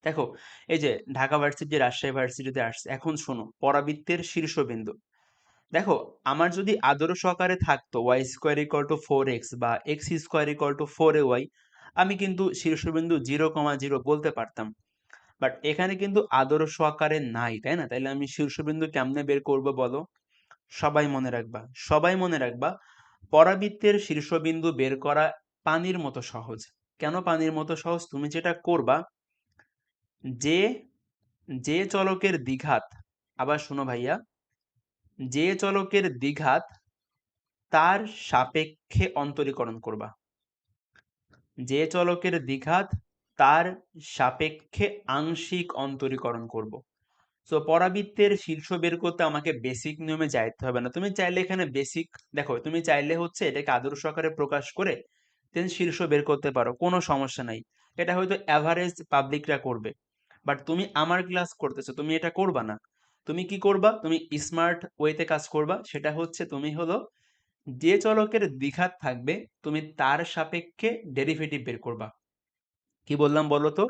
দেখো, এই যে ঢাকা ভার্সিটি রাজশাহী ভার্সিটিতে আসছে, এখন শোনো পরাবৃত্তের শীর্ষবিন্দু। দেখো, আমার যদি আদর্শ আকারে থাকতো Y square equal to 4x বা x square equal to 4ay, আমি কিন্তু শীর্ষবিন্দু 0,0 বলতে পারতাম। বাট এখানে কিন্তু আদর্শ আকারে নাই, তাই না? তাইলে আমি শীর্ষবিন্দু কেমনে বের করব বলো? সবাই মনে রাখবা, সবাই মনে রাখবা, পরাবৃত্তের শীর্ষবিন্দু বের করা পানির মতো সহজ। কেন পানির মতো সহজ? তুমি যেটা করবা, যে যে চলকের দ্বিঘাত, আবার শোনো ভাইয়া, যে চলকের দ্বিঘাত তার সাপেক্ষে অন্তরীকরণ করবা। যে চলকের দ্বিঘাত তার সাপেক্ষে আংশিক অন্তরীকরণ করব। সো পরাবৃত্তের শীর্ষ বের করতে আমাকে বেসিক নিয়মে যাইতে হবে না। তুমি চাইলে এখানে বেসিক, দেখো তুমি চাইলে হচ্ছে এটাকে আদর্শ আকারে প্রকাশ করে দেন শীর্ষ বের করতে পারো, কোনো সমস্যা নাই। এটা হয়তো অ্যাভারেজ পাবলিকরা করবে, বাট তুমি আমার ক্লাস করতেছো, তুমি এটা করবা না। তুমি কি করবা? তুমি স্মার্ট ওয়েতে কাজ করবা। সেটা হচ্ছে তুমি হলো যে চলকের দ্বিঘাত থাকবে তুমি তার সাপেক্ষে ডেরিভেটিভ বের করবা। কি বললাম বলো তো?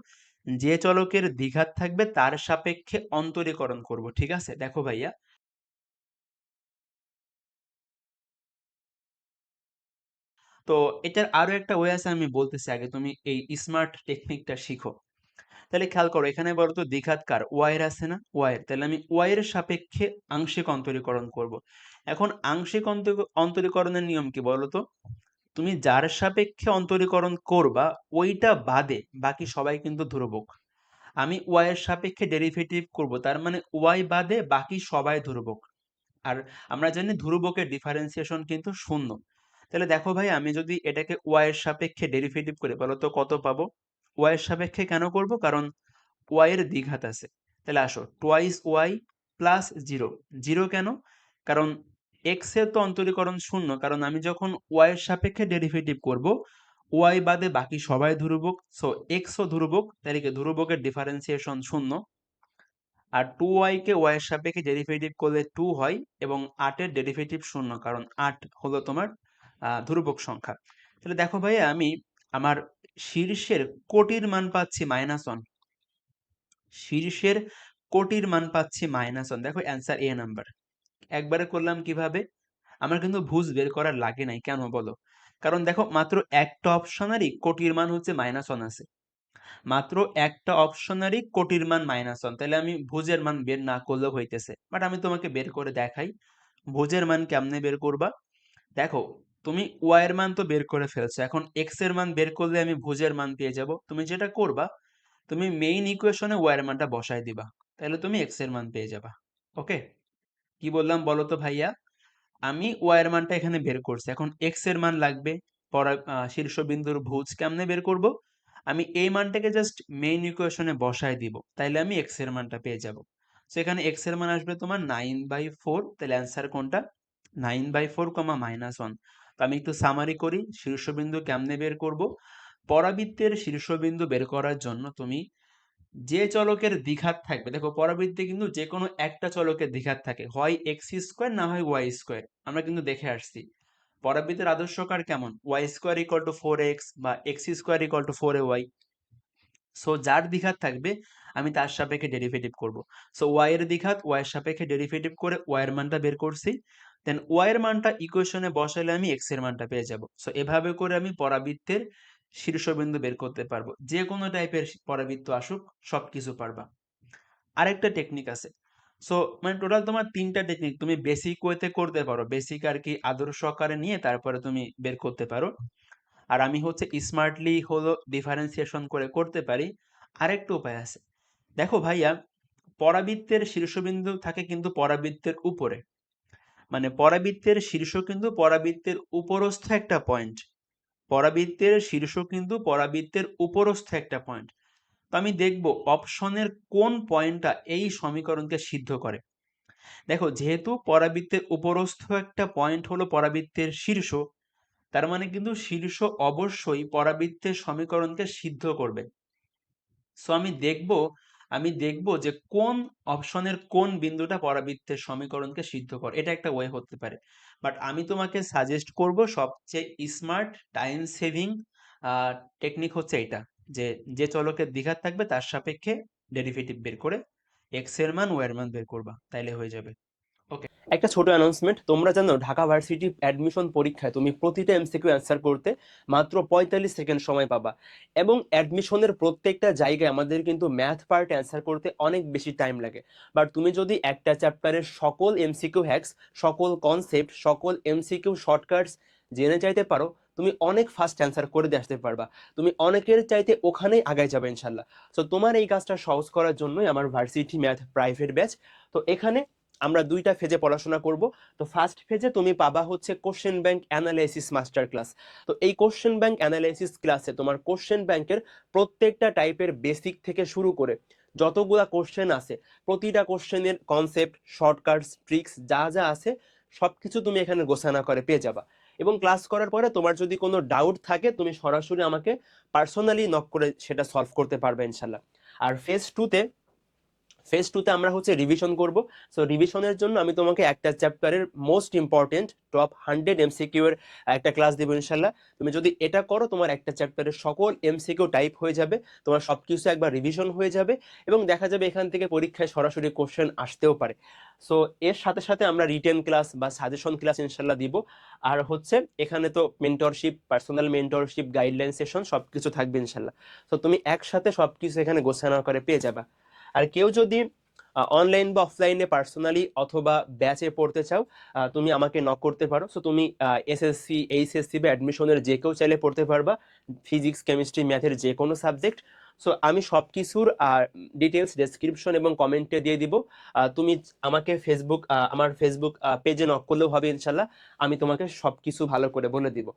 যে চলকের দ্বিঘাত থাকবে তার সাপেক্ষে অন্তরীকরণ করব, ঠিক আছে? দেখো ভাইয়া, তো এটার আরো একটা ওয়ে আছে, আমি বলতেছি, আগে তুমি এই স্মার্ট টেকনিকটা শিখো। তাহলে খেয়াল করো, এখানে বলো তো দ্বিঘাত কার? ওয়াই এর আছে না? ওয়াই এর। তাহলে আমি ওয়াই এর সাপেক্ষে আংশিক অন্তরীকরণ করব। এখন আংশিক অন্তরীকরণের নিয়ম কি বলো তো? তুমি যার সাপেক্ষে অন্তরীকরণ করবা ওইটা বাদে বাকি সবাই কিন্তু ধ্রুবক। আমি ওয়াই এর সাপেক্ষে ডেরিভেটিভ করব, তার মানে ওয়াই বাদে বাকি সবাই ধ্রুবক। আর আমরা জানি ধ্রুবকের ডিফারেন্সিয়েশন কিন্তু শূন্য। তাহলে দেখো ভাই, আমি যদি এটাকে ওয়াই এর সাপেক্ষে ডেরিভেটিভ করি, বলো তো কত পাবো? ওয়াই এর সাপেক্ষে কেন করব? কারণ ওয়াই এর দ্বিঘাত আছে। তাহলে আসো, twice Y plus zero. Zero কেন? কারণ এক্স এর তো অন্তরীকরণ শূন্য, কারণ আমি যখন ওয়াই এর সাপেক্ষে ডেরিভেটিভ করব ওয়াই বাদে বাকি সবাই ধ্রুবক, সো এক্স ও ধ্রুবক, তাহলে কি ধ্রুবকের ডিফারেন্সিয়েশন শূন্য। আর টু ওয়াই কে ওয়াই এর সাপেক্ষে ডেরিভেটিভ করলে টু হয়, এবং 8 এর ডেরিভেটিভ শূন্য, কারণ 8 হলো তোমার ধ্রুবক সংখ্যা। তাহলে দেখো ভাই, আমি আমার শীর্ষের কোটির মান পাচ্ছি -1। শীর্ষের কোটির মান পাচ্ছি -1। দেখো অ্যান্সার এ নাম্বার। একবারে করলাম কিভাবে? আমার কিন্তু ভুজ বের করার লাগে নাই, কেন বলো? কারণ দেখো, মাত্র একটা অপশনারই কোটির মান হচ্ছে -1 আছে। মাত্র একটা অপশনারই কোটির মান -1, তাহলে আমি ভুজের মান বের না করলেও হইতেছে। বাট আমি তোমাকে বের করে দেখাই ভুজের মান কেমনে বের করবা। দেখো, তুমি ওয়াই এর মান তো বের করে ফেলছো, এখন এক্স এর মান বের করলে আমি ভুজের মান পেয়ে যাব। তুমি যেটা করবা, তুমি মেইন ইকুয়েশনে ওয়াই এর মানটা বসায় দিবা, তাহলে তুমি এক্স এর মান পেয়ে যাবা। ওকে, কি বললাম বলো তো ভাইয়া? আমি ওয়াই এর মানটা এখানে বের করছি, এখন এক্স এর মান লাগবে। শীর্ষবিন্দুর ভুজ কেমনে বের করব? আমি এই মানটাকে জাস্ট মেইন ইকুয়েশনে বসায় দিব, তাইলে আমি এক্স এর মানটা পেয়ে যাব। সো এখানে এক্স এর মান আসবে তোমার 9/4। তাহলে অ্যান্সার কোনটা? 9/4, -1। তো আমি একটু সামারি করি, শীর্ষবিন্দু কেমনে বের করব। পরাবৃত্তের শীর্ষবিন্দু বের করার জন্য তুমি যে চলকের দ্বিঘাত থাকবে, দেখো পরাবৃত্তে কিন্তু যে কোনো একটা চলকের দ্বিঘাত থাকে, হয় এক্স স্কোয়ার না হয় ওয়াই স্কোয়ার, আমরা কিন্তু দেখে আসছি। পরাবৃত্তের আদর্শকার কেমন? Y square equal to 4x বা x square equal to 4ay। So যার দ্বিঘাত থাকবে আমি তার সাপেক্ষে ডেরিভেটিভ করব। সো ওয়াই এর দ্বিঘাত ওয়াই এর সাপেক্ষে ডেরিভেটিভ করে ওয়াই এর মানটা বের করছি, দেন ওয়াই এর মানটা ইকুয়েশনে বসালে আমি এক্স এর মানটা পেয়ে যাব। সো এভাবে করে আমি পরাবৃত্তের শীর্ষবিন্দু বের করতে পারবো, যে কোনো টাইপের পরাবৃত্ত আসুক সবকিছু পারবা। আরেকটা টেকনিক আছে। সো মানে টোটাল তোমার তিনটা টেকনিক তুমি বেসিক ওয়েতে করতে পারো, বেসিক আর কি আদর্শ আকারে নিয়ে তারপরে তুমি বের করতে পারো। আর আমি হচ্ছে স্মার্টলি হলো ডিফারেন্সিয়েশন করে করতে পারি। আরেকটা উপায় আছে। দেখো ভাইয়া, পরাবৃত্তের শীর্ষবিন্দু থাকে কিন্তু পরাবৃত্তের উপরে, মানে পরাবৃত্তের শীর্ষ কিন্তু পরাবৃত্তের উপরস্থ একটা পয়েন্ট। পরাবৃত্তের শীর্ষ কিন্তু পরাবৃত্তের উপরস্থ একটা পয়েন্ট। তো আমি দেখব অপশনের কোন পয়েন্টটা এই সমীকরণকে সিদ্ধ করে। দেখো, যেহেতু পরাবৃত্তের উপরস্থ একটা পয়েন্ট হলো পরাবৃত্তের শীর্ষ, তার মানে কিন্তু শীর্ষ অবশ্যই পরাবৃত্তের সমীকরণকে সিদ্ধ করবে। সো আমি দেখব যে কোন অপশনের কোন বিন্দুটা পরাবৃত্তের সমীকরণকে সিদ্ধ করে, এটা একটা ওয়ে হতে পারে। বাট আমি তোমাকে সাজেস্ট করব সবচেয়ে স্মার্ট টাইম সেভিং টেকনিক হচ্ছে এটা, যে যে চলকের দ্বিঘাত থাকবে তার সাপেক্ষে ডেরিভেটিভ বের করে এক্স এর মান ওয়াই এর মান বের করবা, তাইলে হয়ে যাবে। ওকে। একটা ছোট অ্যানাউন্সমেন্ট, তোমরা জানো ঢাকা ভার্সিটি অ্যাডমিশন পরীক্ষায় তুমি প্রতিটা এমসিকিউ অ্যান্সার করতে মাত্র 45 সেকেন্ড সময় পাবা, এবং অ্যাডমিশনের প্রত্যেকটা জায়গায় আমাদের কিন্তু ম্যাথ পার্ট অ্যান্সার করতে অনেক বেশি টাইম লাগে। বাট তুমি যদি একটা চ্যাপ্টারের সকল এমসিকিউ হ্যাক্স, সকল কনসেপ্ট, সকল এমসিকিউ শর্টকাটস জেনে যাইতে পারো, তুমি অনেক ফাস্ট অ্যান্সার করে দিয়ে আসতে পারবা। তুমি অনেকের চাইতে ওখানেই আগায় যাবে ইনশাল্লাহ। সো তোমার এই কাজটা সহজ করার জন্যই আমার ভার্সিটি ম্যাথ প্রাইভেট ব্যাচ। তো এখানে আমরা দুইটা ফেজে পড়াশোনা করব। তো ফার্স্ট ফেজে তুমি পাবা হচ্ছে question bank analysis master class. তো এই কোশ্চেন ব্যাংক অ্যানালাইসিস ক্লাসে তোমার কোশ্চেন ব্যাংকের প্রত্যেকটা টাইপের বেসিক থেকে শুরু করে যতগুলা কোশ্চেন আছে, প্রতিটা কোশ্চেনের কনসেপ্ট, শর্টকাটস, ট্রিক্স যা যা আছে সবকিছু তুমি এখানে গোছানো করে পেয়ে যাবা। এবং ক্লাস করার পরে তোমার যদি কোনো ডাউট থাকে তুমি সরাসরি আমাকে পার্সোনালি নক করে সেটা সলভ করতে পারবে ইনশাল্লাহ। আর ফেজ টুতে আমরা হচ্ছে রিভিশন করব। সো রিভিশনের জন্য আমি তোমাকে একটা চ্যাপ্টারের মোস্ট ইম্পর্টেন্ট টপ 100 এমসিকিউ এর একটা ক্লাস দেবো ইনশাল্লাহ। তুমি যদি এটা করো তোমার একটা চ্যাপ্টারের সকল এমসিকিউ টাইপ হয়ে যাবে, তোমার সবকিছু একবার রিভিশন হয়ে যাবে, এবং দেখা যাবে এখান থেকে পরীক্ষায় সরাসরি কোশ্চেন আসতেও পারে। সো এর সাথে সাথে আমরা রিটেন ক্লাস বা সাজেশন ক্লাস ইনশাল্লাহ দিব। আর হচ্ছে এখানে তো mentorship, personal mentorship, guideline session সবকিছু থাকবে ইনশাল্লাহ। তো তুমি একসাথে সবকিছু এখানে গোছানো করে পেয়ে যাবা। আর কেউ যদি অনলাইন বা অফলাইনে পার্সোনালি অথবা ব্যাচে পড়তে চাও, তুমি আমাকে নক করতে পারো। সো তুমি এসএসসি, এইচএসসি বা অ্যাডমিশনের যে কেউ চাইলে পড়তে পারবা, ফিজিক্স, কেমিস্ট্রি, ম্যাথের যে কোনো সাবজেক্ট। সো আমি সব কিছুর ডিটেলস ডেসক্রিপশন এবং কমেন্টে দিয়ে দিব। তুমি আমাকে আমার ফেসবুক পেজে নক করলেও হবে ইনশাল্লাহ, আমি তোমাকে সব কিছু ভালো করে বলে দিব।